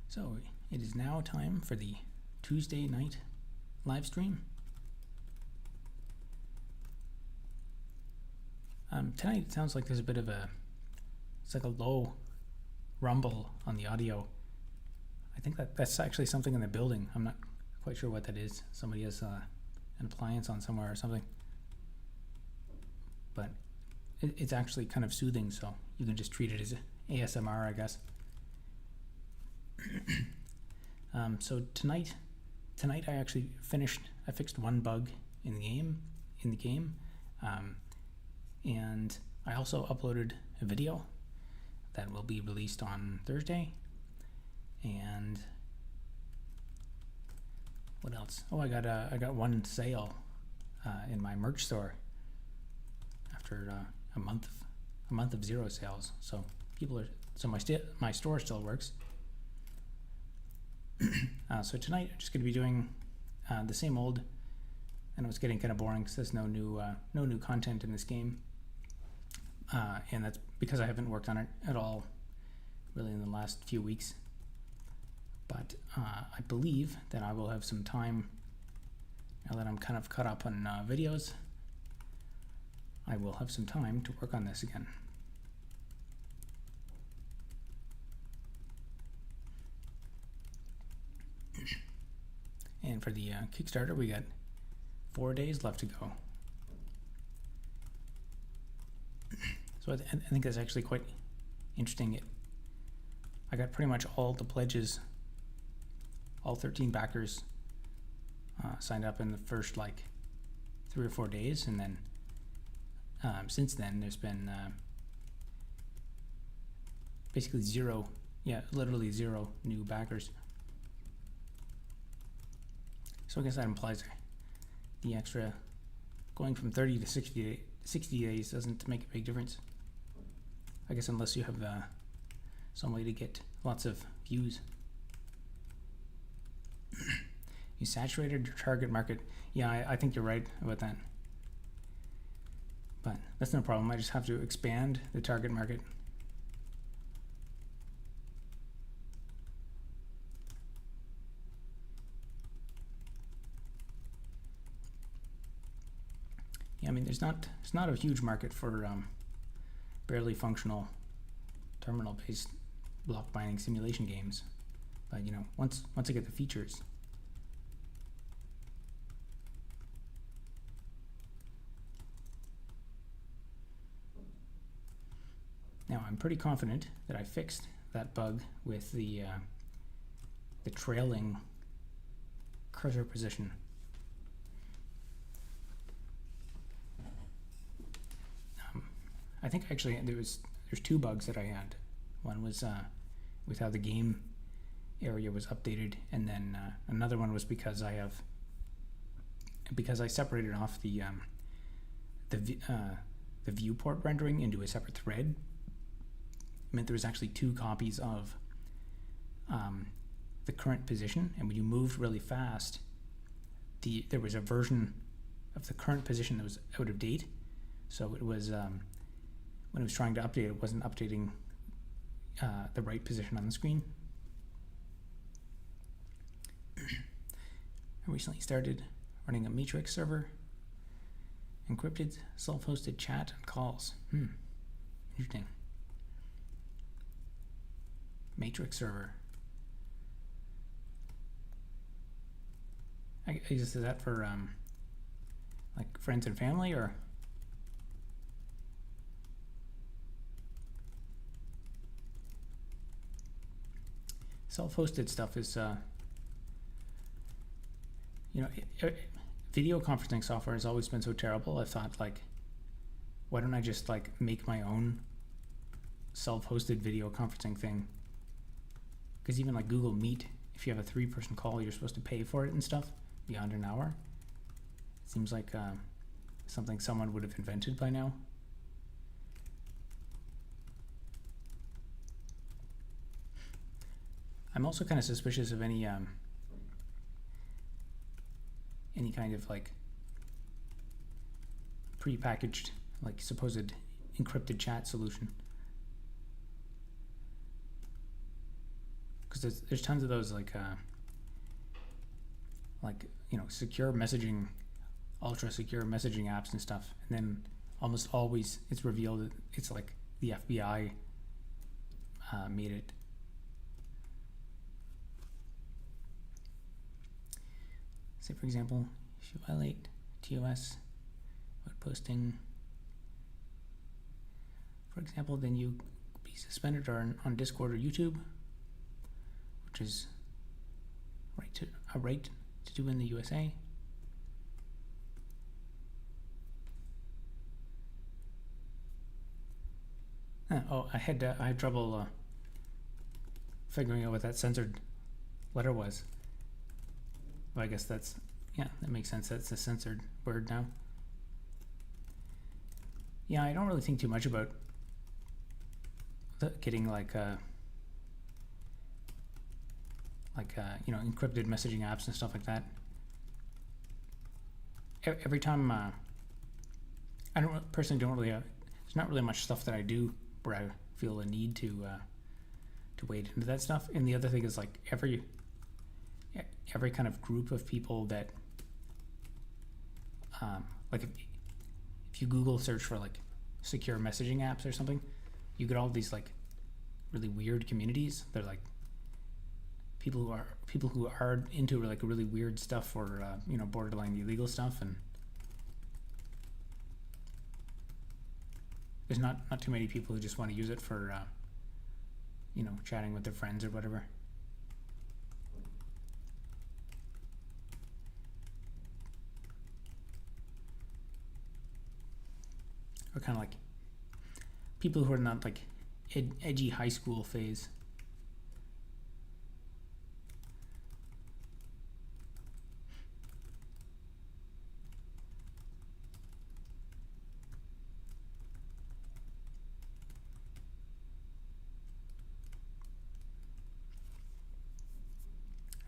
So it is now time for the Tuesday night live stream. Tonight it sounds like there's a bit of it's like a low rumble on the audio. I think that's actually something in the building. I'm not quite sure what that is. Somebody has an appliance on somewhere or something. But it's actually kind of soothing, so you can just treat it as ASMR, I guess. So tonight I actually I fixed one bug in the game, and I also uploaded a video that will be released on Thursday. And what else? Oh, I got one sale in my merch store after a month of zero sales. So my store still works. So tonight I'm just going to be doing the same old. I know it's getting kind of boring because there's no new content in this game, and that's because I haven't worked on it at all really in the last few weeks. But I believe that I will have some time now that I'm kind of caught up on videos. I will have some time to work on this again. And for the Kickstarter, we got 4 days left to go. So I think that's actually quite interesting. I got pretty much all the pledges, all 13 backers signed up in the first 3 or 4 days, and then since then there's been basically literally zero new backers. So I guess that implies the extra going from 30 to 60 days doesn't make a big difference. I guess unless you have some way to get lots of views. You saturated your target market. Yeah, I think you're right about that. But that's no problem. I just have to expand the target market. Yeah, I mean, it's not a huge market for barely functional terminal-based block binding simulation games. But once I get the features. Now I'm pretty confident that I fixed that bug with the trailing cursor position. I think actually there's 2 bugs that I had. One was with how the game area was updated, and then another one was because I separated off the viewport rendering into a separate thread. It meant there was actually 2 copies of the current position, and when you moved really fast, there was a version of the current position that was out of date. So it was when it was trying to update, it wasn't updating the right position on the screen. I recently started running a Matrix server, encrypted self-hosted chat and calls. Interesting. Matrix server. I guess, is that for friends and family, or? Self-hosted stuff is, video conferencing software has always been so terrible. I thought, why don't I just make my own self-hosted video conferencing thing? Because even Google Meet, if you have a 3-person call, you're supposed to pay for it and stuff beyond an hour. It seems like something someone would have invented by now. I'm also kind of suspicious of any kind of pre-packaged supposed encrypted chat solution. because there's tons of those like secure messaging, ultra secure messaging apps and stuff, and then almost always it's revealed that it's like the FBI made it. Say for example, if you violate TOS about posting, for example, then you be suspended or on Discord or YouTube, which is a right to do in the USA. I had trouble figuring out what that censored letter was. Well, I guess that makes sense. That's a censored word now. Yeah, I don't really think too much about getting encrypted messaging apps and stuff like that. Every time, I personally don't really. There's not really much stuff that I do where I feel a need to wade into that stuff. And the other thing is like every kind of group of people that, like if you Google search for like secure messaging apps or something, you get all these like really weird communities. They're like people who are into like really weird stuff or borderline illegal stuff, and there's not too many people who just want to use it for chatting with their friends or whatever. Or kind of like people who are not like edgy high school phase.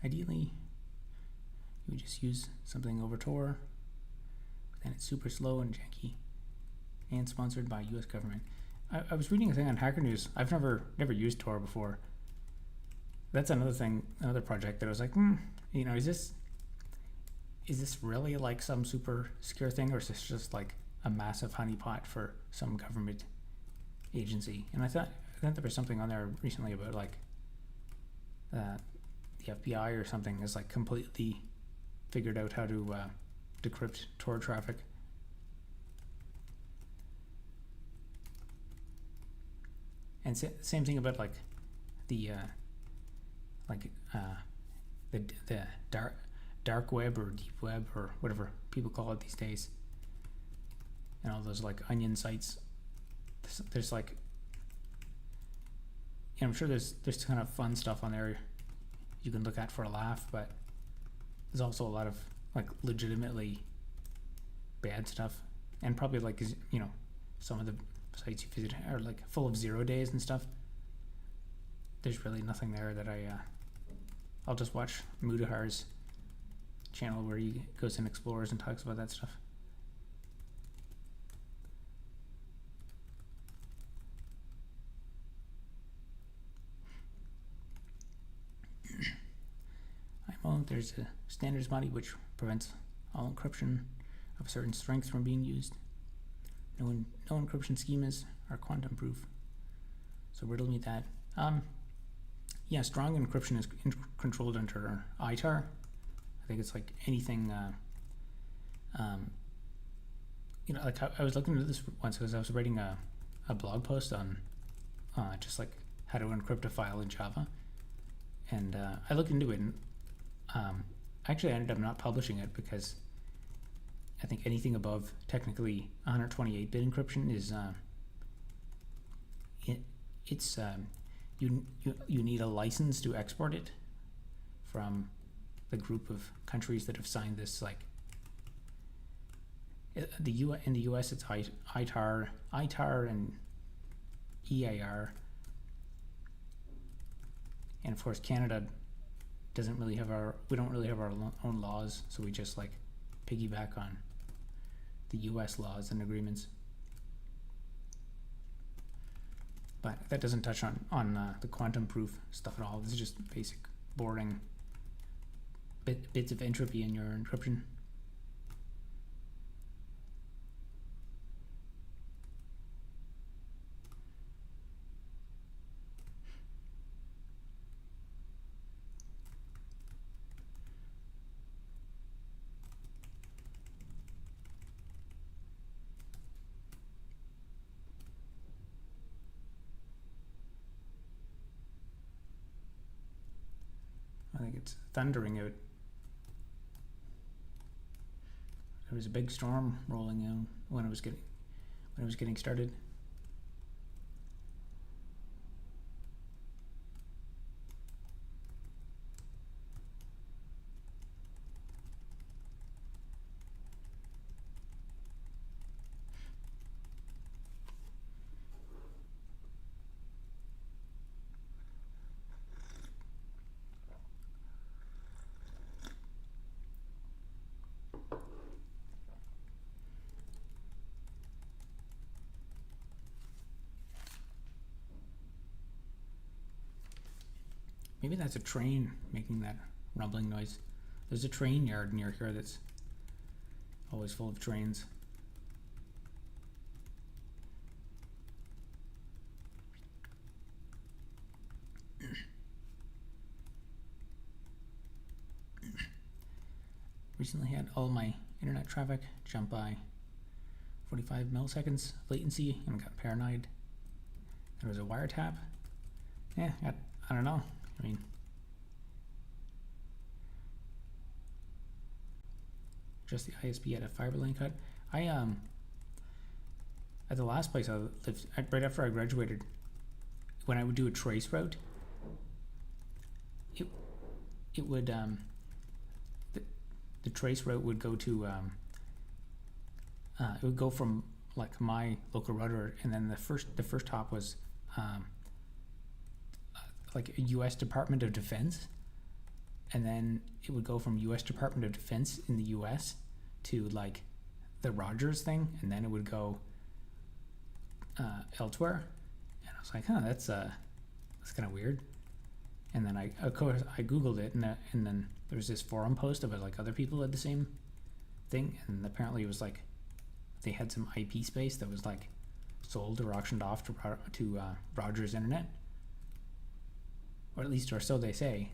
Ideally, you would just use something over Tor, but then it's super slow and janky, and sponsored by U.S. government. I was reading a thing on Hacker News. I've never used Tor before. That's another project that I was like, is this really like some super secure thing, or is this just like a massive honeypot for some government agency? And I thought there was something on there recently about like the FBI or something has like completely figured out how to decrypt Tor traffic. And same thing about like the dark web or deep web or whatever people call it these days, and all those like onion sites. There's like, I'm sure there's kind of fun stuff on there you can look at for a laugh, but there's also a lot of like legitimately bad stuff, and probably like some of the sites you visit are like full of 0 days and stuff. There's really nothing there that I'll just watch Mudahar's channel where he goes and explores and talks about that stuff. There's a standards body which prevents all encryption of a certain strength from being used. No encryption schemas are quantum proof, so riddle me that. Strong encryption is controlled under ITAR. I think it's like anything. Like I was looking at this once because I was writing a blog post on just like how to encrypt a file in Java, and I looked into it, and actually I ended up not publishing it because I think anything above technically 128-bit encryption is you need a license to export it from the group of countries that have signed this. Like in the US it's ITAR and EAR, and of course Canada we don't really have our own laws, so we just like piggyback on the US laws and agreements. But that doesn't touch on the quantum proof stuff at all. This is just basic boring bits of entropy in your encryption. I think it's thundering out. There was a big storm rolling in when it was getting started. Maybe that's a train making that rumbling noise. There's a train yard near here that's always full of trains. Recently had all my internet traffic jump by 45 milliseconds latency and got paranoid. There was a wiretap. I don't know. I mean, just the ISP had a fiber lane cut. I at the last place I lived, right after I graduated, when I would do a trace route, it would the trace route would go to it would go from like my local router, and then the first hop was like a U.S. Department of Defense, and then it would go from U.S. Department of Defense in the U.S. to like the Rogers thing, and then it would go elsewhere. And I was like, that's kind of weird. And then I googled it, and then there was this forum post about like other people had the same thing, and apparently it was like they had some IP space that was like sold or auctioned off to Rogers Internet. Or at least, or so they say.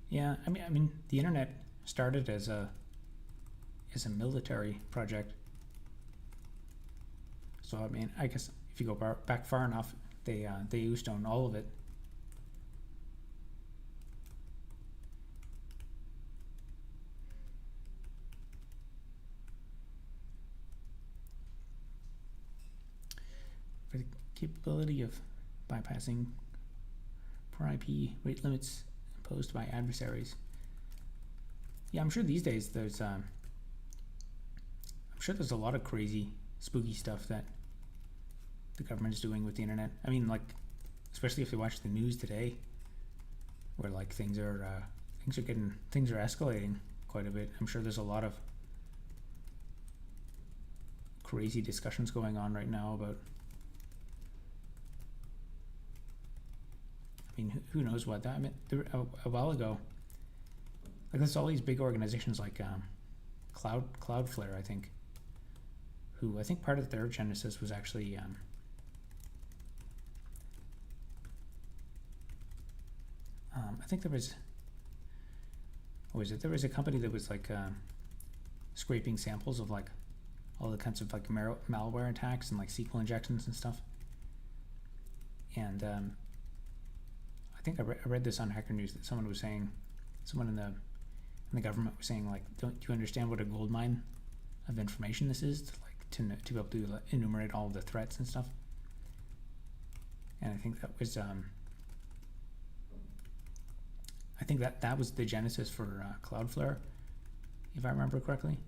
Yeah, I mean, the internet started as a military project. So I mean, I guess if you go back far enough, they used to own all of it. For the capability of bypassing per IP rate limits imposed by adversaries. Yeah, I'm sure these days there's a lot of crazy, spooky stuff that the government is doing with the internet. I mean, like, especially if you watch the news today, where like things are escalating quite a bit. I'm sure there's a lot of crazy discussions going on right now about. I mean, who knows what that? I mean, a while ago, like there's all these big organizations like Cloudflare, I think, who I think part of their genesis was actually I think there was, what was it? There was a company that was like scraping samples of like all the kinds of like malware attacks and like SQL injections and stuff. And I think I read this on Hacker News that someone was saying someone in the government was saying, like, do you understand what a gold mine of information this is, to be able to enumerate all of the threats and stuff? And I think that was that was the genesis for Cloudflare, if I remember correctly.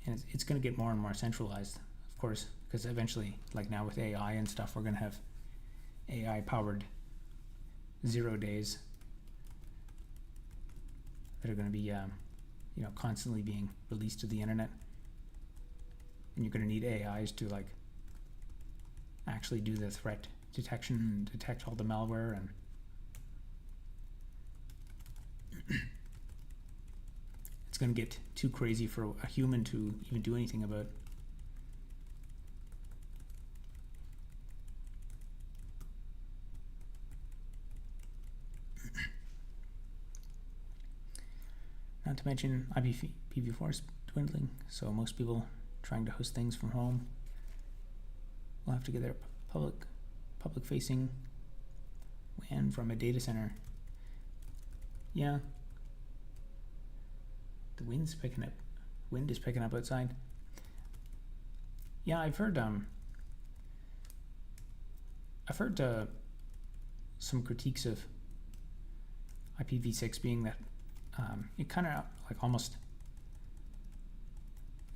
And it's going to get more and more centralized, of course, because eventually, like now with AI and stuff, we're going to have AI powered 0 days that are going to be constantly being released to the internet, and you're going to need AIs to like actually do the threat detection and detect all the malware. And it's going to get too crazy for a human to even do anything about. Not to mention IPv4 is dwindling, so most people trying to host things from home will have to get their public facing WAN from a data center. Yeah. The wind's picking up. Wind is picking up outside. Yeah, I've heard some critiques of IPv6 being that it kind of like almost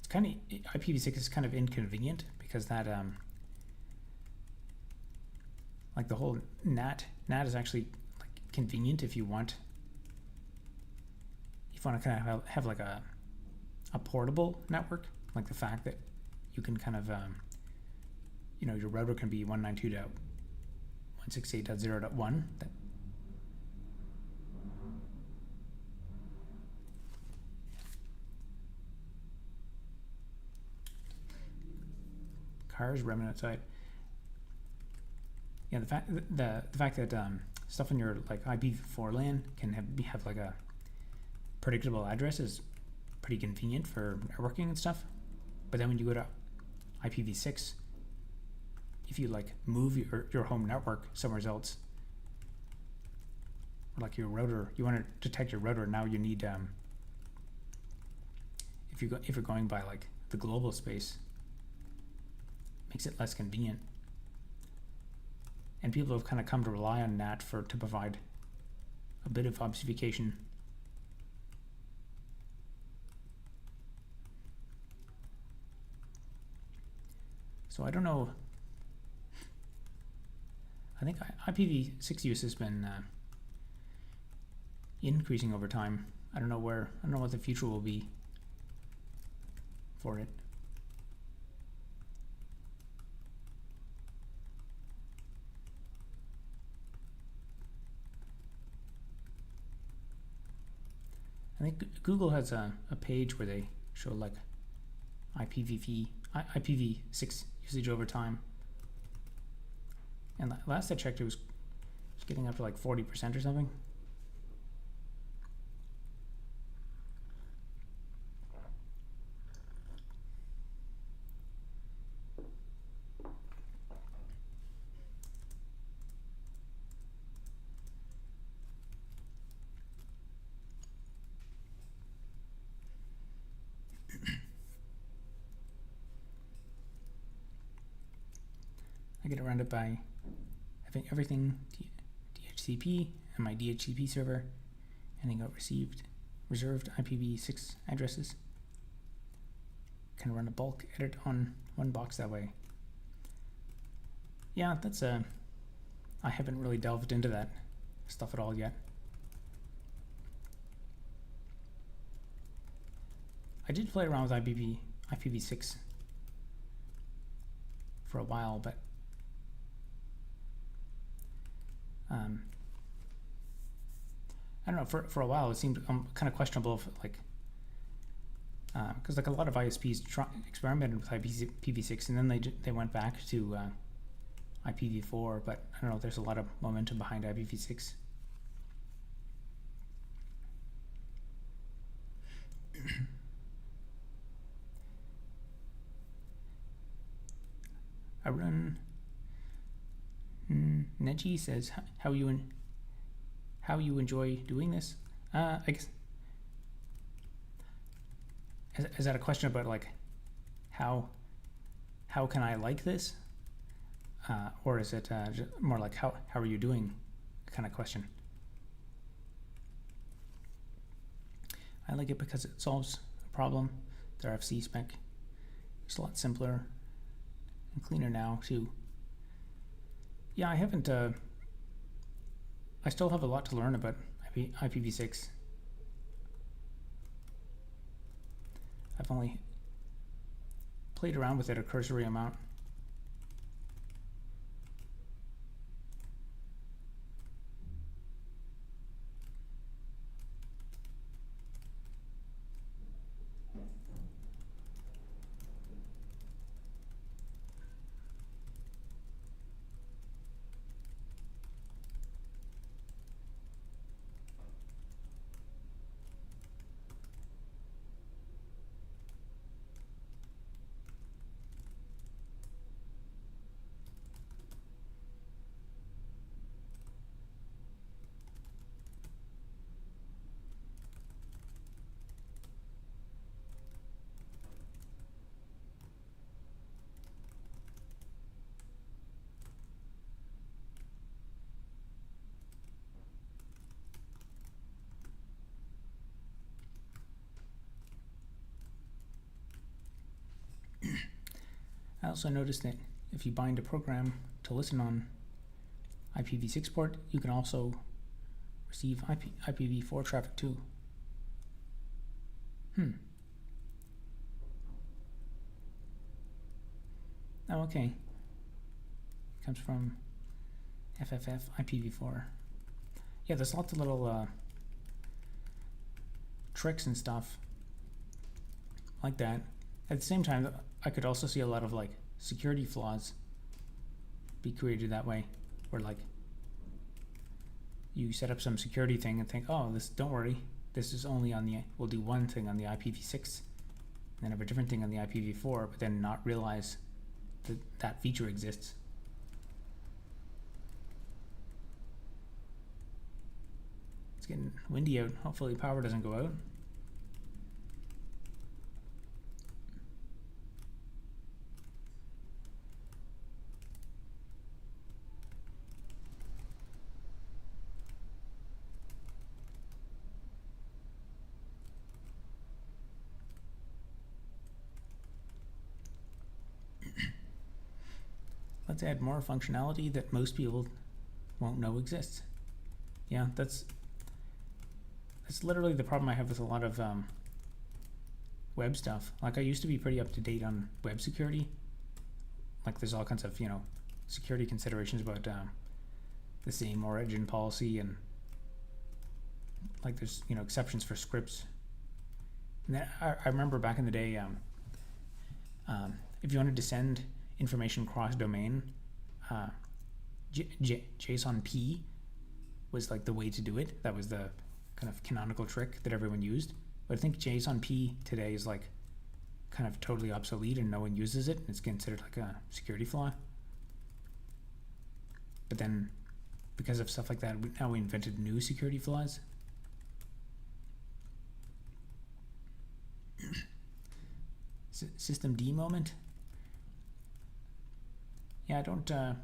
IPv6 is kind of inconvenient because that like the whole NAT is actually like convenient if you want to kind of have like a portable network, like the fact that you can kind of your router can be 192.168.0.1. Cars running outside. Yeah, the fact that stuff in your like IPv4 LAN can have like a predictable address is pretty convenient for networking and stuff. But then when you go to IPv6, if you like move your home network somewhere else, or like your router, you want to detect your router, now you need if you're going by like the global space, makes it less convenient. And people have kind of come to rely on NAT to provide a bit of obfuscation. So I don't know. I think IPv6 use has been increasing over time. I don't know what the future will be for it. I think Google has a page where they show like IPv6 usage over time. And last I checked, it was getting up to like 40% or something. I get around it by having everything DHCP and my DHCP server, and I got reserved IPv6 addresses. Can run a bulk edit on one box that way. Yeah, that's I haven't really delved into that stuff at all yet. I did play around with IPv6 for a while, but I don't know, for a while it seemed kind of questionable if because like a lot of ISPs experimented with IPv6 and then they went back to IPv4, but I don't know, there's a lot of momentum behind IPv6. I run Neji says, how how you enjoy doing this. I guess, is that a question about like how can I like this, or is it more like how are you doing kind of question? I like it because it solves a problem. The RFC spec is a lot simpler and cleaner now too. Yeah, I haven't. I still have a lot to learn about IPv6. I've only played around with it a cursory amount. I also noticed that if you bind a program to listen on IPv6 port, you can also receive IPv4 traffic too. Oh, okay. It comes from FFF IPv4. Yeah, there's lots of little tricks and stuff like that. At the same time, I could also see a lot of like security flaws be created that way, where like you set up some security thing and think, oh, don't worry, this is only on we'll do one thing on the IPv6, and then have a different thing on the IPv4, but then not realize that that feature exists. It's getting windy out. Hopefully power doesn't go out. Let's add more functionality that most people won't know exists. Yeah, that's literally the problem I have with a lot of web stuff. Like, I used to be pretty up to date on web security. Like, there's all kinds of, security considerations about the same origin policy, and like there's, exceptions for scripts. And then I remember back in the day, if you wanted to send information cross domain, JSON-P was like the way to do it. That was the kind of canonical trick that everyone used. But I think JSON-P today is like kind of totally obsolete and no one uses it. It's considered like a security flaw. But then because of stuff like that, now we invented new security flaws. System D moment. Yeah, I don't, I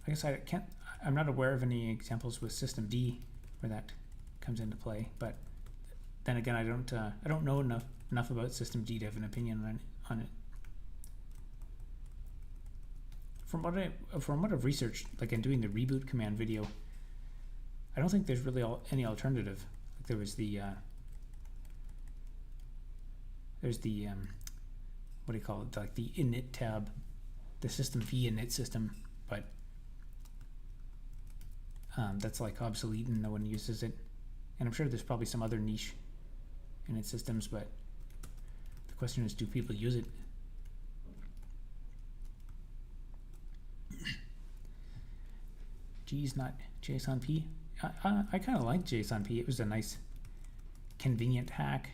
guess I'm not aware of any examples with System D where that comes into play, but then again, I don't know enough about System D to have an opinion on it. From what I've researched, like in doing the reboot command video, I don't think there's really any alternative. Like there's the what do you call it? Like the init tab, the system v init system, but that's like obsolete and no one uses it. And I'm sure there's probably some other niche init systems, but the question is, do people use it? Geez, not JSON-P. I kind of like JSON-P. It was a nice, convenient hack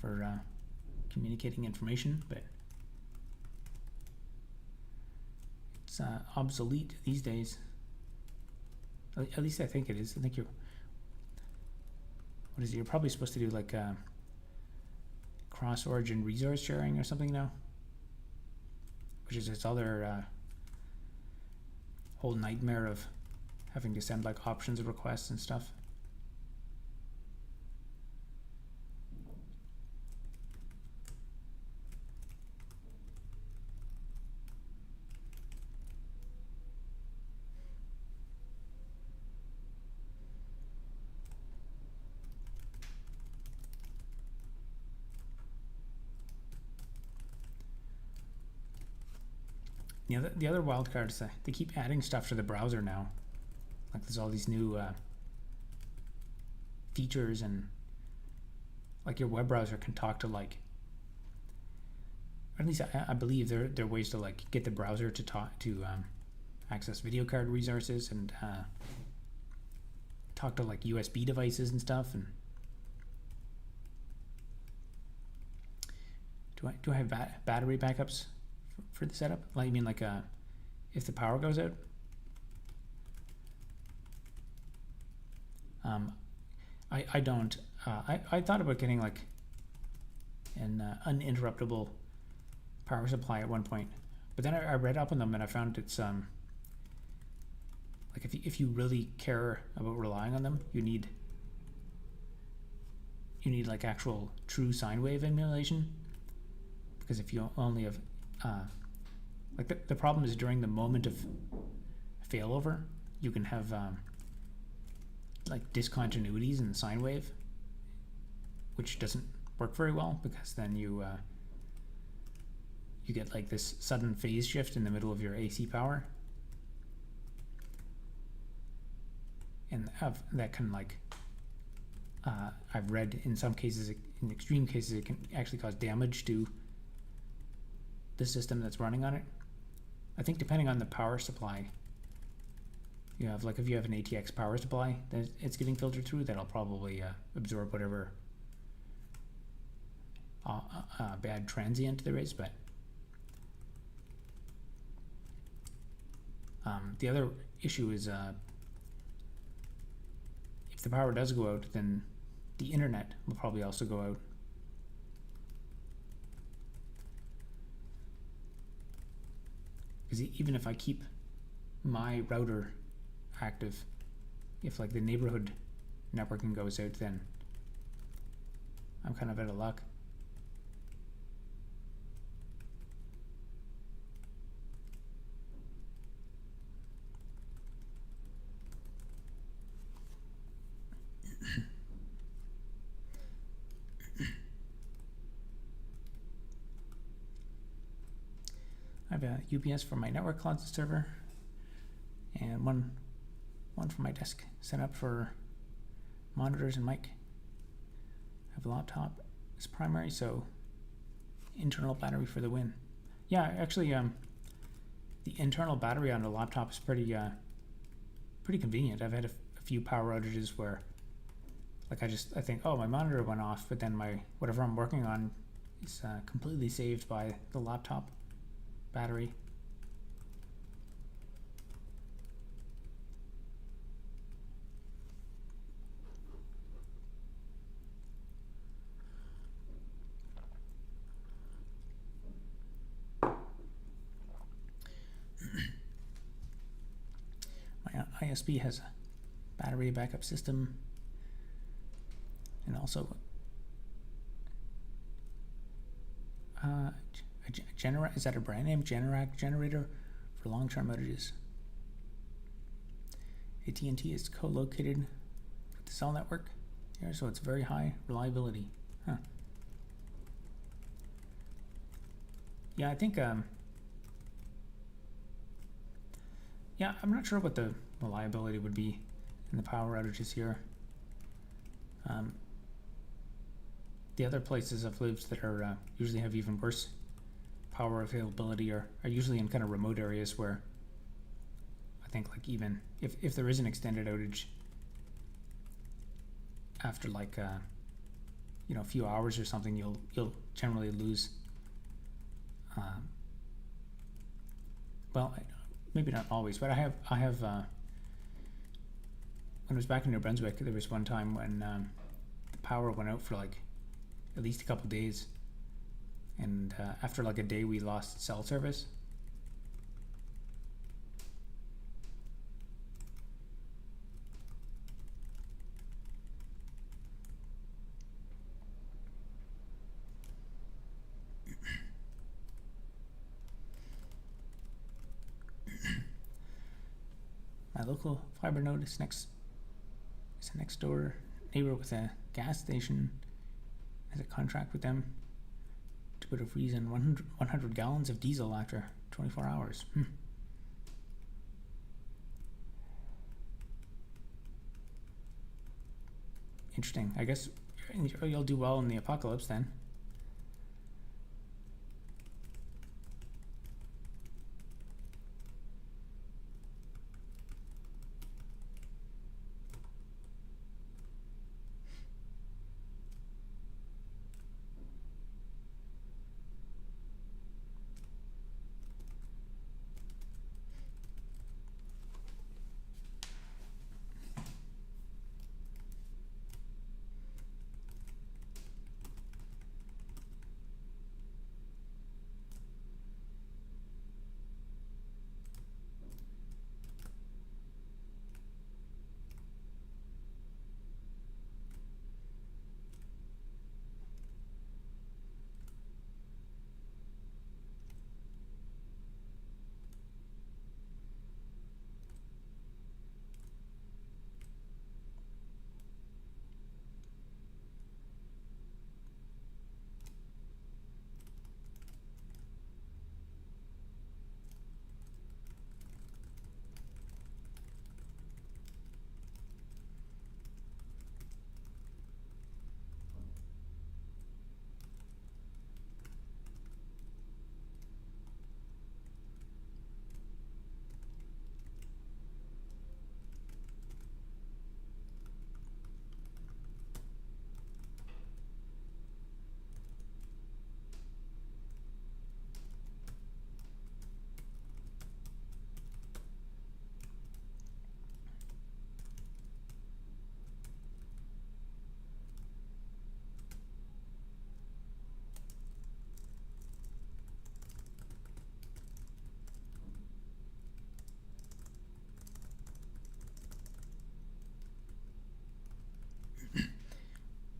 for communicating information, but it's obsolete these days. At least I think it is. I think what is it? You're probably supposed to do like cross-origin resource sharing or something now, which is this other whole nightmare of having to send like options requests and stuff. The other wild card is that they keep adding stuff to the browser now. Like there's all these new features, and like your web browser can talk to like, or at least I believe there are ways to like get the browser to talk to access video card resources and talk to like USB devices and stuff. And do I have battery backups for the setup? Like, you mean like if the power goes out? I don't. I thought about getting like an uninterruptible power supply at one point, but then I read up on them and I found it's like if you really care about relying on them, you need like actual true sine wave emulation, because if you only have like the problem is during the moment of failover, you can have like discontinuities in the sine wave, which doesn't work very well, because then you get like this sudden phase shift in the middle of your AC power, and that can like I've read in some cases, in extreme cases, it can actually cause damage to the system that's running on it. I think depending on the power supply, you have like if you have an ATX power supply that it's getting filtered through, that'll probably absorb whatever bad transient there is. But the other issue is if the power does go out, then the internet will probably also go out. Because even if I keep my router active, if like the neighborhood networking goes out, then I'm kind of out of luck. I have a UPS for my network closet server, and one for my desk set up for monitors and mic. I have a laptop as primary, so internal battery for the win. Yeah, actually, the internal battery on the laptop is pretty convenient. I've had a few power outages where, like, I think, oh, my monitor went off, but then whatever I'm working on is completely saved by the laptop battery. My ISP has a battery backup system, and also is that a brand name? Generac generator for long-term outages. AT&T is co-located with the cell network here, so it's very high reliability. Huh. Yeah, I think yeah, I'm not sure what the reliability would be in the power outages here. The other places I've lived that are usually have even worse power availability are usually in kind of remote areas where I think like even if there is an extended outage after like a few hours or something, you'll generally lose well, maybe not always, but I have when I was back in New Brunswick, there was one time when the power went out for like at least a couple days, and after like a day, we lost cell service. My local fiber node is a next door neighbor with a gas station. Has a contract with them to put a freeze in 100 gallons of diesel after 24 hours. Interesting. I guess you'll do well in the apocalypse then.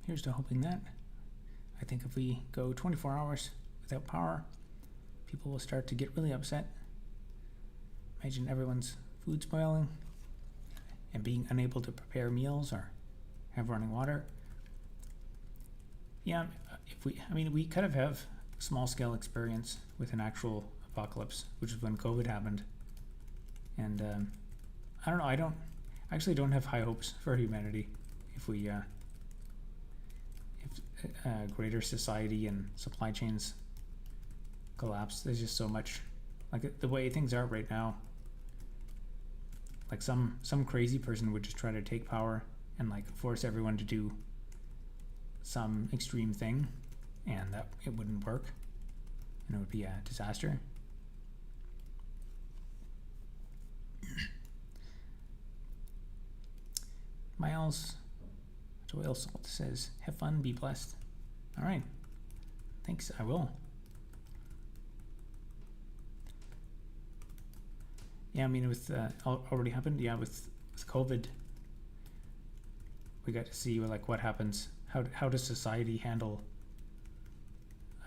Here's to hoping that. I think if we go 24 hours without power, people will start to get really upset. Imagine everyone's food spoiling and being unable to prepare meals or have running water. Yeah, we kind of have small scale experience with an actual apocalypse, which is when COVID happened. And I don't know, I actually don't have high hopes for humanity if we greater society and supply chains collapse. There's just so much, like the way things are right now, like some crazy person would just try to take power and like force everyone to do some extreme thing, and that it wouldn't work, and it would be a disaster. Miles Doyle Salt says, have fun, be blessed. All right. Thanks, I will. Yeah, I mean, with already happened. Yeah, with COVID, we got to see like what happens. How does society handle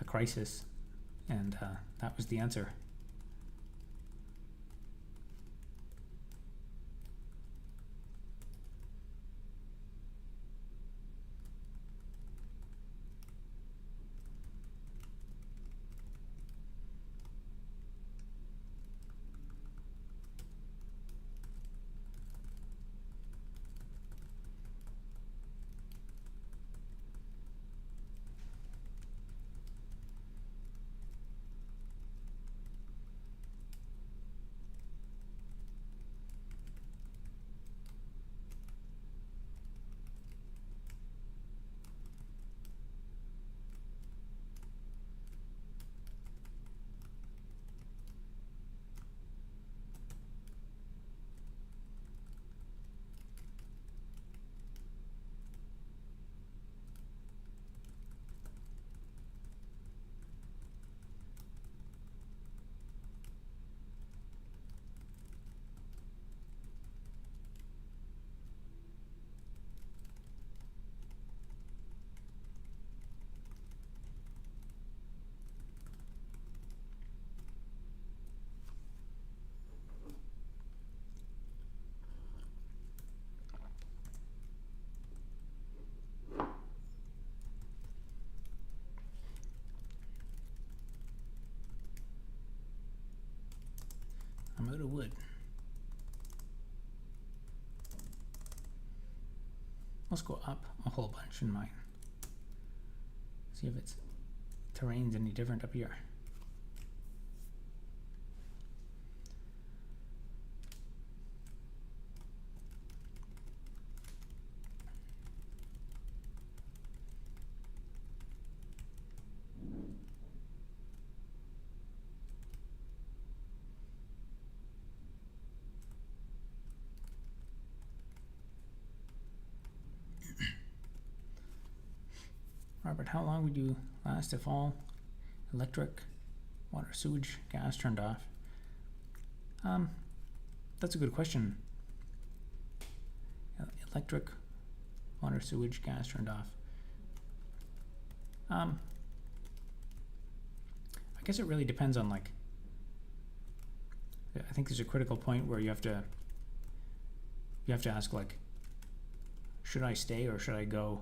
a crisis? And that was the answer. I'm out of wood. Let's go up a whole bunch in mine. See if its terrain's any different up here. Robert, how long would you last if all electric, water, sewage, gas turned off? That's a good question. Electric, water, sewage, gas turned off. I guess it really depends on, like, I think there's a critical point where you have to ask, like, should I stay or should I go?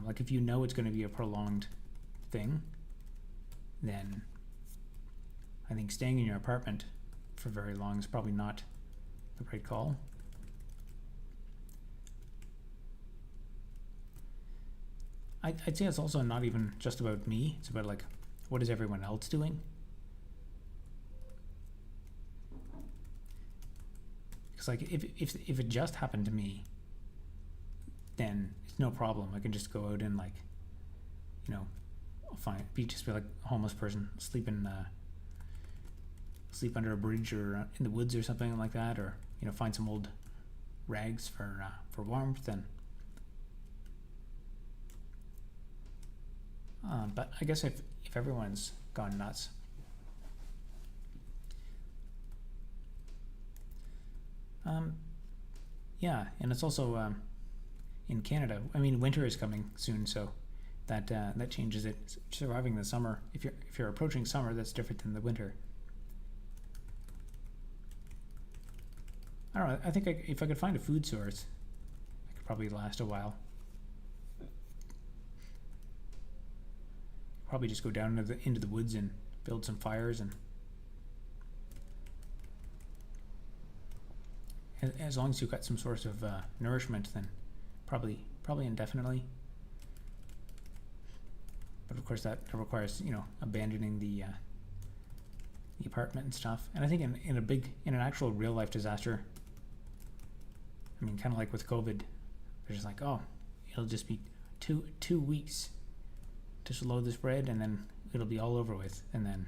Like, if you know it's going to be a prolonged thing, then I think staying in your apartment for very long is probably not the right call. I'd say it's also not even just about me. It's about, like, what is everyone else doing? Because, like, if it just happened to me, then it's no problem. I can just go out and, like, you know, be like a homeless person, sleep under a bridge or in the woods or something like that, or, you know, find some old rags for warmth. And but I guess if everyone's gone nuts, yeah, and it's also in Canada. I mean, winter is coming soon, so that changes it. Surviving the summer, if you're approaching summer, that's different than the winter. I don't know. I think if I could find a food source, I could probably last a while. Probably just go down into the woods and build some fires, and as long as you've got some source of nourishment, then probably indefinitely. But of course that requires, you know, abandoning the apartment and stuff. And I think in an actual real life disaster, I mean, kind of like with COVID, they're just like, oh, it'll just be two weeks to slow the spread, and then it'll be all over with. And then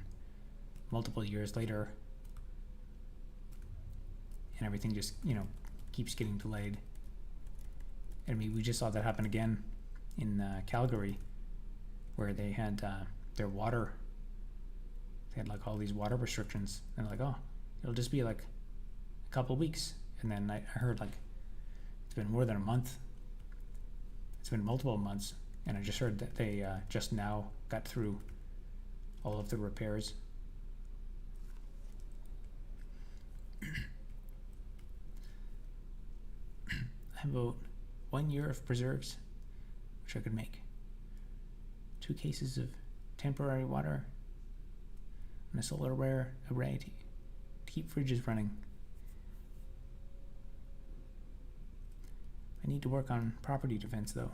multiple years later, and everything just, you know, keeps getting delayed. I mean, we just saw that happen again in Calgary, where they had their water. They had, like, all these water restrictions, and they're like, oh, it'll just be like a couple weeks. And then I heard, like, it's been more than a month. It's been multiple months, and I just heard that they just now got through all of the repairs. I have about 1 year of preserves, which I could make. 2 cases of temporary water, and a solar array to keep fridges running. I need to work on property defense, though.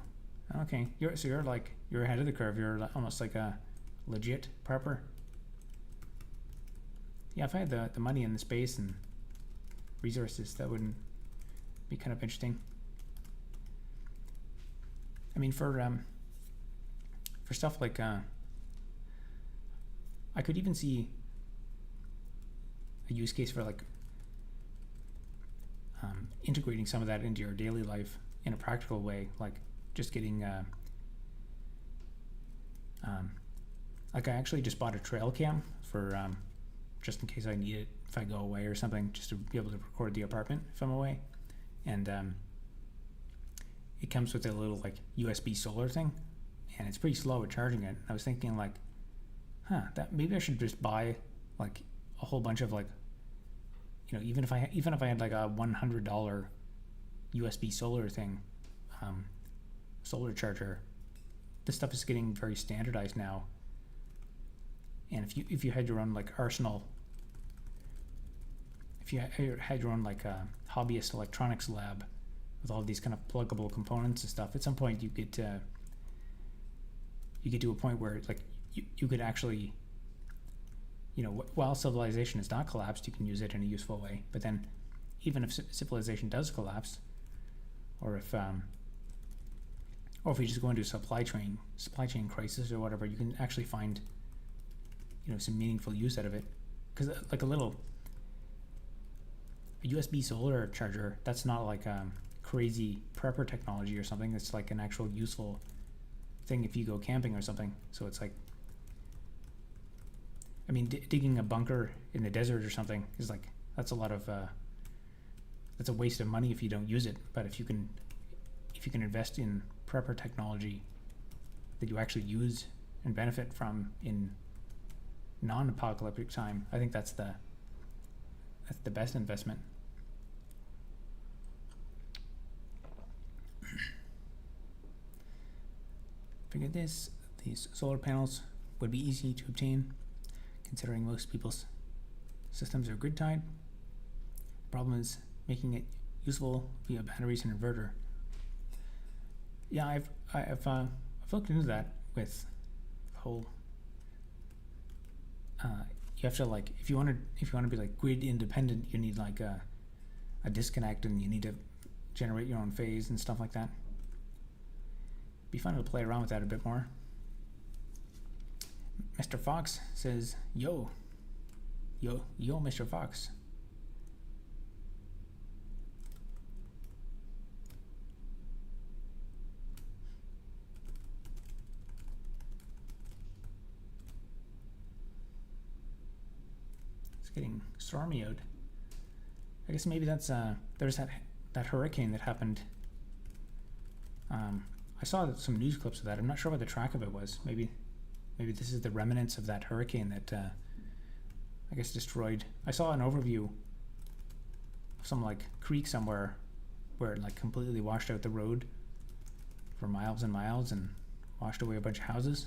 Okay, you're ahead of the curve. You're almost like a legit prepper. Yeah, if I had the money and the space and resources, that would be kind of interesting. I mean, for stuff like I could even see a use case for, like, integrating some of that into your daily life in a practical way, like just getting like, I actually just bought a trail cam for just in case I need it if I go away or something, just to be able to record the apartment if I'm away. And it comes with a little, like, USB solar thing, and it's pretty slow at charging it. I was thinking, like, that maybe I should just buy, like, a whole bunch of, like, you know, even if I had like a $100 USB solar thing, solar charger. This stuff is getting very standardized now. And if you had your own, like, arsenal you had your own like hobbyist electronics lab with all of these kind of pluggable components and stuff, at some point you get to a point where like you could actually, while civilization is not collapsed, you can use it in a useful way. But then, even if civilization does collapse, or if you just go into a supply chain crisis or whatever, you can actually find, some meaningful use out of it. Because like a USB solar charger, that's not like crazy prepper technology or something. It's like an actual useful thing if you go camping or something. So it's like, I mean, digging a bunker in the desert or something is like, that's a lot of that's a waste of money if you don't use it. But if you can invest in prepper technology that you actually use and benefit from in non-apocalyptic time, I think that's the best investment. Figured these solar panels would be easy to obtain, considering most people's systems are grid tied. Problem is making it useful via batteries and inverter. Yeah, I've looked into that with the whole. You have to like if you want to be like grid independent, you need like a disconnect, and you need to generate your own phase and stuff like that. Be fun to play around with that a bit more. Mr. Fox says, yo, Mr. Fox. It's getting stormy out. I guess maybe that's there's that hurricane that happened. I saw some news clips of that. I'm not sure what the track of it was. Maybe this is the remnants of that hurricane that I guess destroyed. I saw an overview of some like creek somewhere where it like completely washed out the road for miles and miles and washed away a bunch of houses.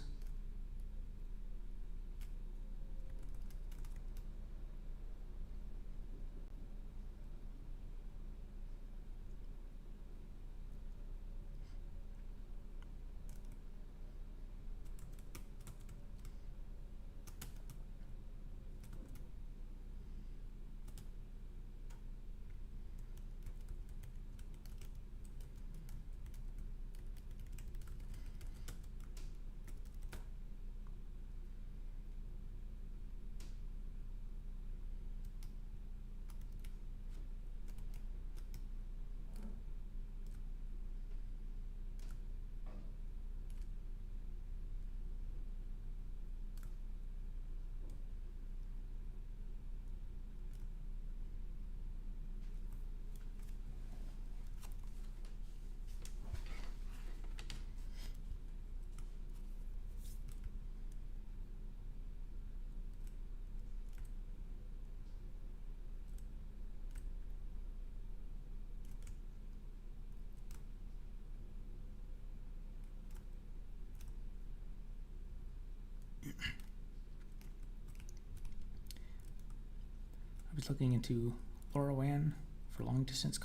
I was looking into LoRaWAN for long distance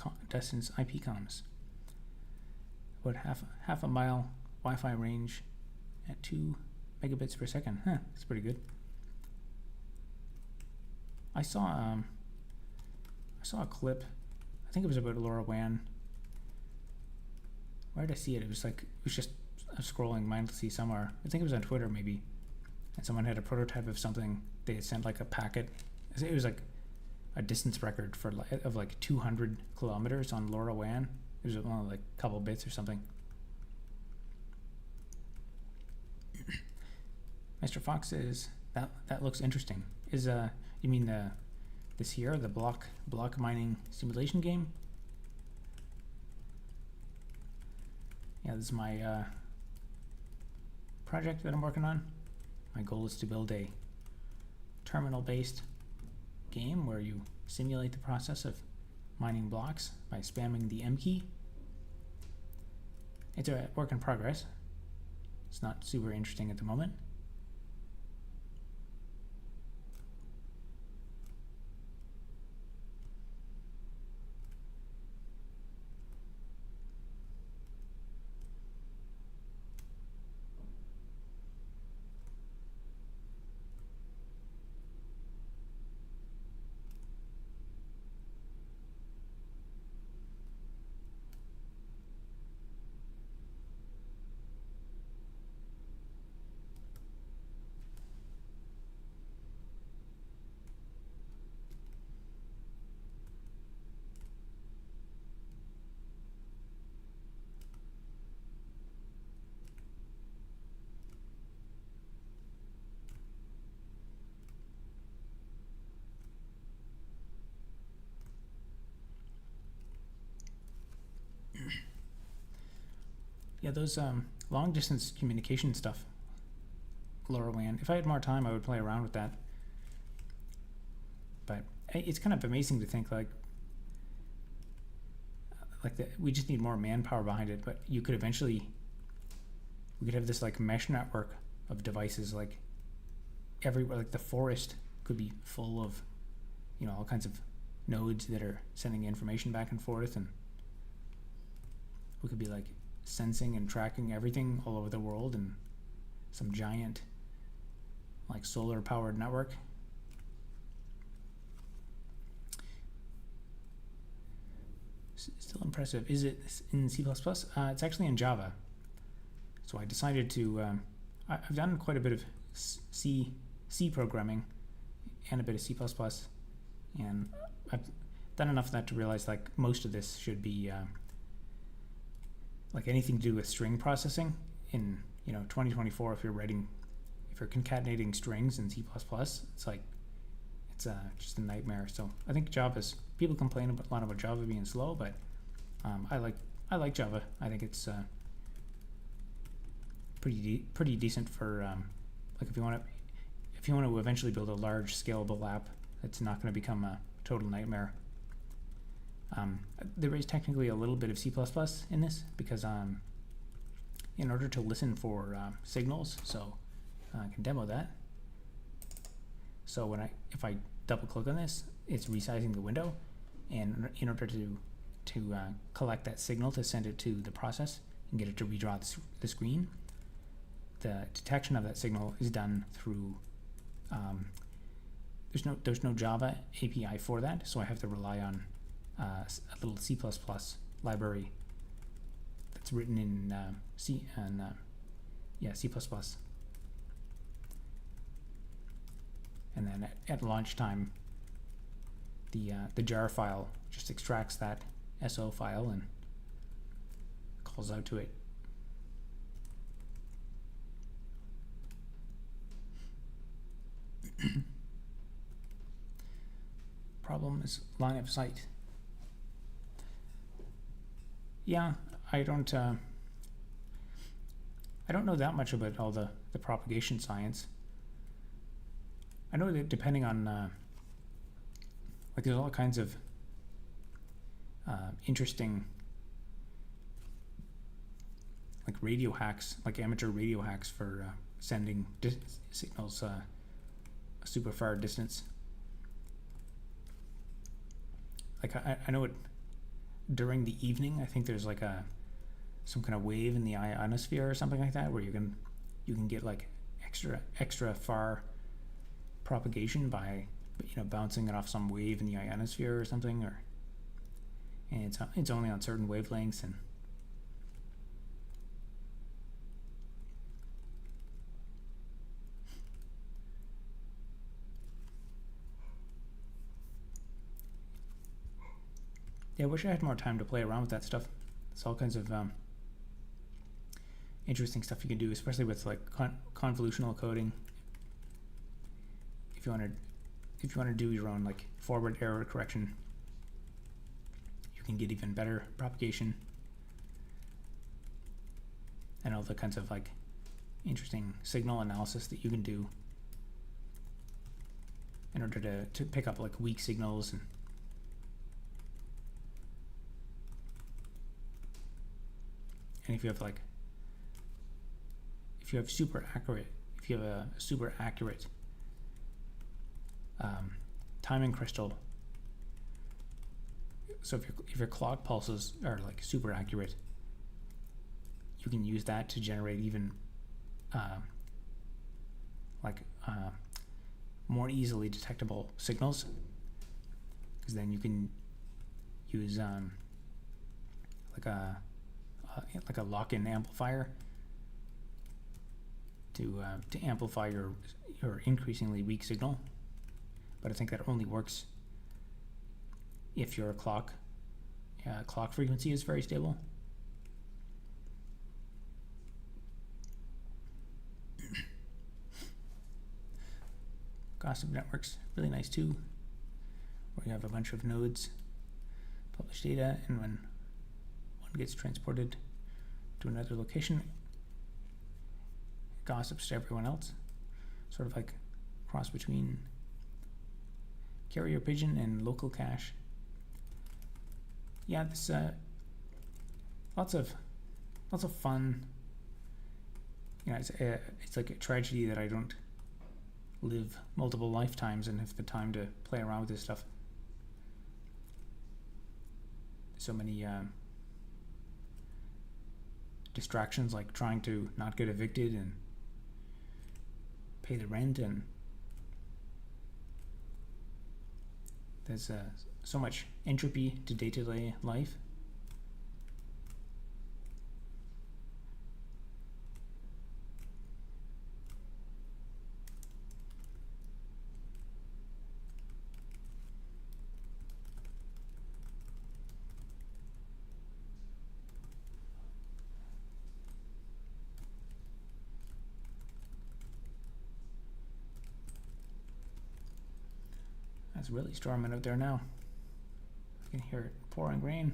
IP comms. About half a mile Wi-Fi range at 2 megabits per second. That's pretty good. I saw a clip. I think it was about LoRaWAN. Where did I see it? It was just scrolling mindlessly somewhere. I think it was on Twitter maybe. And someone had a prototype of something. They had sent like a packet. It was like a distance record of like 200 kilometers on LoRaWAN. It was only like a couple bits or something. Mr. Fox says that looks interesting. Is you mean this here, the block mining simulation game? Yeah, this is my project that I'm working on. My goal is to build a terminal-based game where you simulate the process of mining blocks by spamming the M key. It's a work in progress. It's not super interesting at the moment. Yeah, those long distance communication stuff, LoRaWAN. If I had more time, I would play around with that. But it's kind of amazing to think we just need more manpower behind it. But you could eventually, we could have this like mesh network of devices like everywhere. Like the forest could be full of, all kinds of nodes that are sending information back and forth, and we could be like sensing and tracking everything all over the world in some giant like solar powered network. Still impressive. Is it in C++? It's actually in Java. So I decided to, I've done quite a bit of C programming and a bit of C++, and I've done enough of that to realize like most of this should be like anything to do with string processing in 2024. If you're concatenating strings in C++, it's like it's just a nightmare. So I think people complain a lot about Java being slow, but I like Java. I think it's pretty decent for like if you want to eventually build a large scalable app that's not going to become a total nightmare. There is technically a little bit of C++ in this because in order to listen for signals, so I can demo that. So if I double click on this, it's resizing the window, and in order to collect that signal to send it to the process and get it to redraw the screen, the detection of that signal is done through there's no Java API for that, so I have to rely on a little C++ library that's written in C. And then at launch time, the jar file just extracts that SO file and calls out to it. Problem is line of sight. Yeah, I don't know that much about all the propagation science. I know that depending on like there's all kinds of interesting like radio hacks, like amateur radio hacks for sending signals a super far distance. Like I know it during the evening. I think there's like some kind of wave in the ionosphere or something like that, where you can get like extra far propagation by bouncing it off some wave in the ionosphere or something, and it's only on certain wavelengths. And yeah, I wish I had more time to play around with that stuff. It's all kinds of interesting stuff you can do, especially with like convolutional coding. If you want to do your own like forward error correction, you can get even better propagation and all the kinds of like interesting signal analysis that you can do in order to pick up like weak signals. And if you have a super accurate timing crystal, so if your clock pulses are like super accurate, you can use that to generate even more easily detectable signals, because then you can use like a lock-in amplifier to amplify your increasingly weak signal. But I think that only works if your clock frequency is very stable. Gossip networks, really nice too, where you have a bunch of nodes publish data, and when one gets transported to another location. Gossips to everyone else. Sort of like cross between carrier pigeon and local cache. Yeah, this lots of fun. It's like a tragedy that I don't live multiple lifetimes and have the time to play around with this stuff. So many distractions, like trying to not get evicted and pay the rent, and there's so much entropy to day-to-day life. It's really storming out there now. I can hear it pouring rain.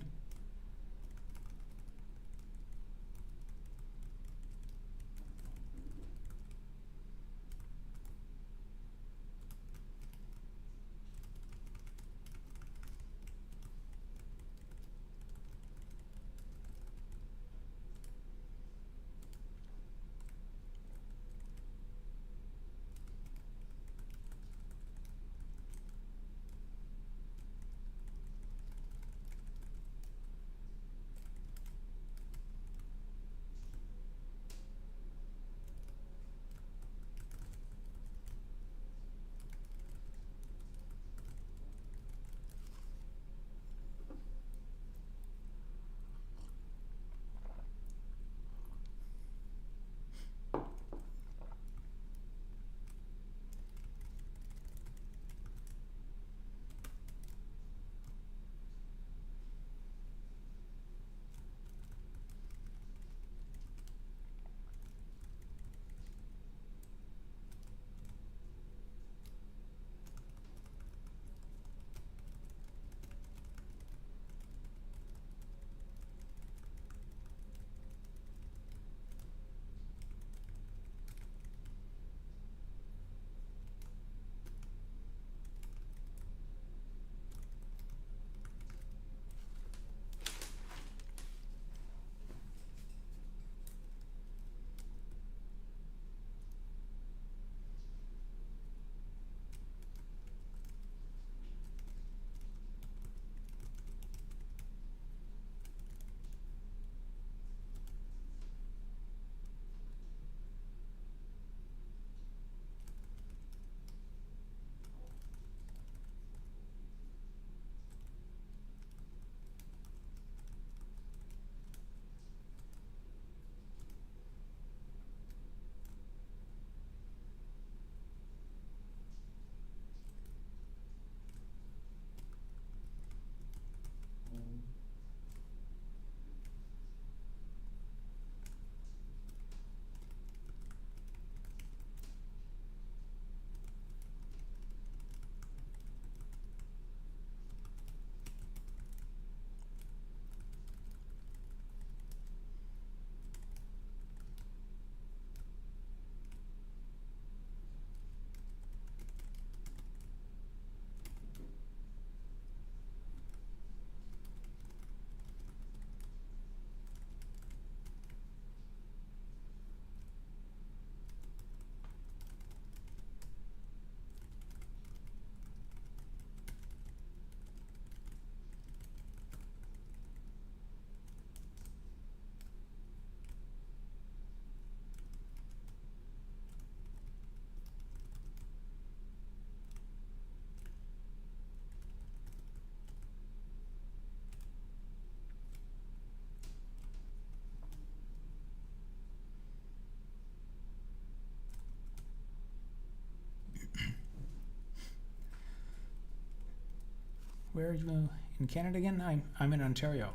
Where are you in Canada again? I'm in Ontario.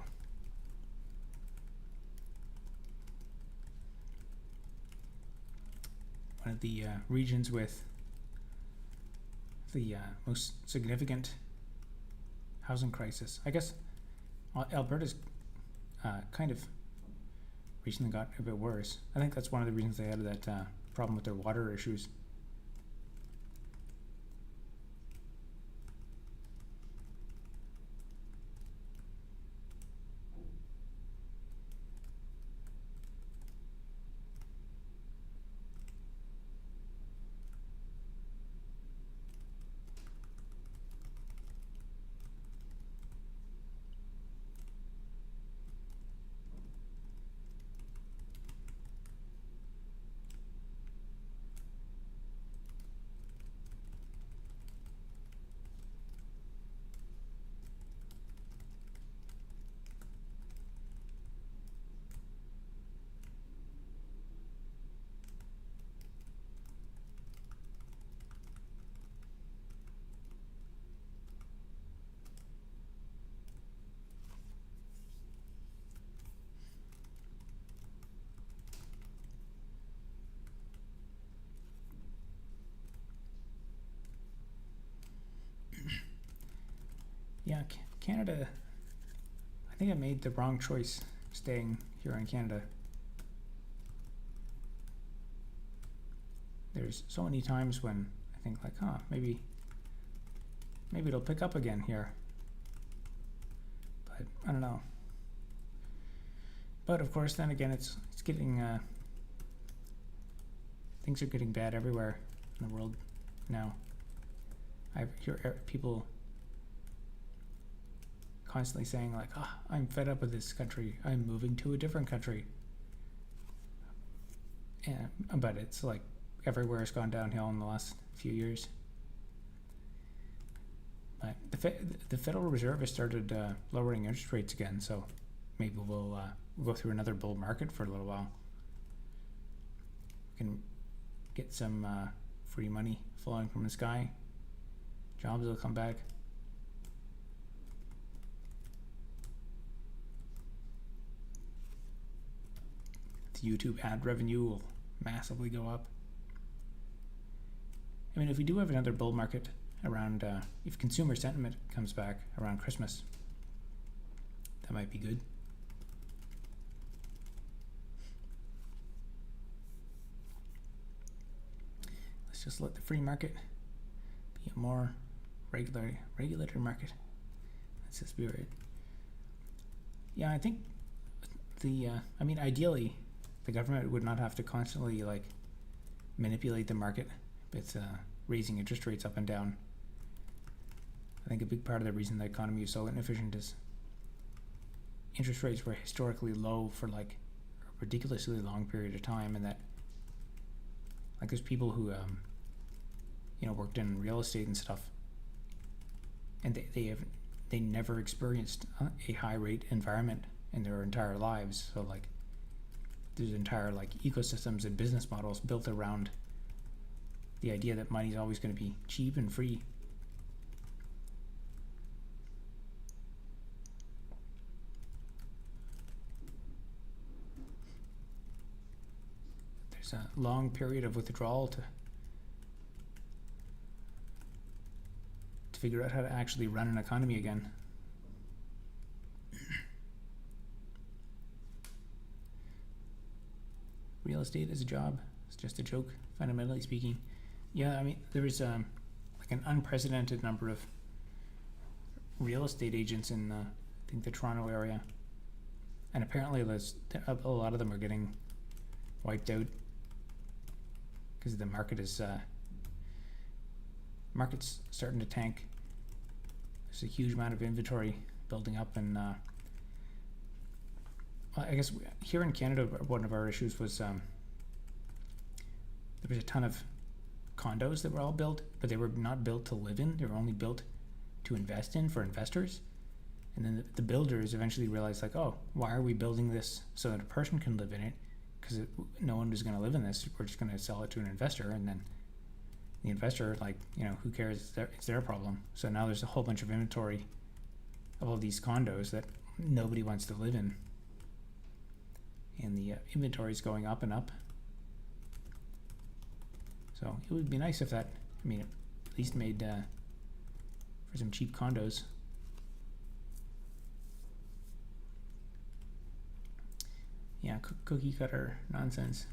One of the regions with the most significant housing crisis. I guess Alberta's kind of recently got a bit worse. I think that's one of the reasons they had that problem with their water issues. Yeah, Canada, I think I made the wrong choice staying here in Canada. There's so many times when I think like, maybe it'll pick up again here. But I don't know. But of course, then again, it's getting, things are getting bad everywhere in the world now. I hear people constantly saying like, I'm fed up with this country, I'm moving to a different country. But it's like everywhere has gone downhill in the last few years. But the Federal Reserve has started lowering interest rates again, so maybe we'll go through another bull market for a little while. We can get some free money flowing from the sky. Jobs will come back. The YouTube ad revenue will massively go up. I mean, if we do have another bull market around, if consumer sentiment comes back around Christmas, that might be good. Let's just let the free market be a more regulated market. Let's just be right. Yeah, I think I mean, ideally, the government would not have to constantly like manipulate the market with raising interest rates up and down. I think a big part of the reason the economy is so inefficient is interest rates were historically low for like a ridiculously long period of time, and that like there's people who worked in real estate and stuff, and they never experienced a high rate environment in their entire lives. So like there's entire like ecosystems and business models built around the idea that money is always going to be cheap and free. There's a long period of withdrawal to figure out how to actually run an economy again. Real estate is a job. It's just a joke, fundamentally speaking. Yeah, I mean, there is like an unprecedented number of real estate agents in, I think, the Toronto area. And apparently a lot of them are getting wiped out because the market is market's starting to tank. There's a huge amount of inventory building up, and I guess here in Canada, one of our issues was there was a ton of condos that were all built, but they were not built to live in. They were only built to invest in for investors. And then the builders eventually realized, like, why are we building this so that a person can live in it? Because no one is going to live in this. We're just going to sell it to an investor, and then the investor, like, who cares? It's their problem. So now there's a whole bunch of inventory of all these condos that nobody wants to live in. And the inventory is going up and up. So it would be nice if that, at least made for some cheap condos. Yeah, yeah, cookie cutter nonsense.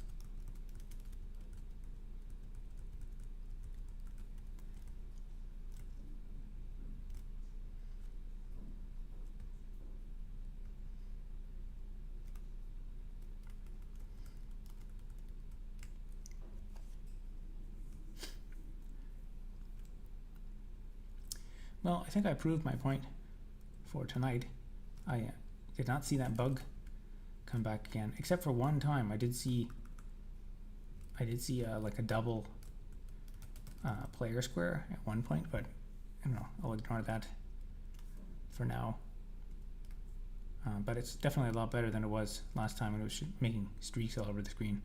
Well, I think I proved my point for tonight. I did not see that bug come back again, except for one time. I did see like a double player square at one point, but I don't know. I'll ignore that for now. But it's definitely a lot better than it was last time when it was making streaks all over the screen.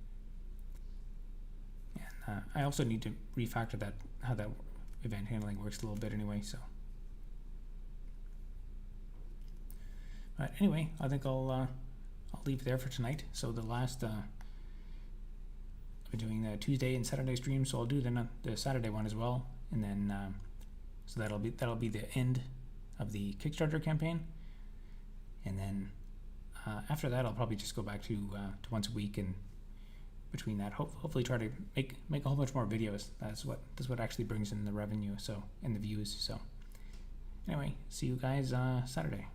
And I also need to refactor that, how that event handling works a little bit anyway. So, but anyway, I think I'll leave it there for tonight. So the last I've been doing the Tuesday and Saturday streams, so I'll do the Saturday one as well, and then so that'll be the end of the Kickstarter campaign. And then after that, I'll probably just go back to once a week, and between that, hopefully try to make a whole bunch more videos. That's what actually brings in the revenue, so, and the views. So anyway, see you guys Saturday.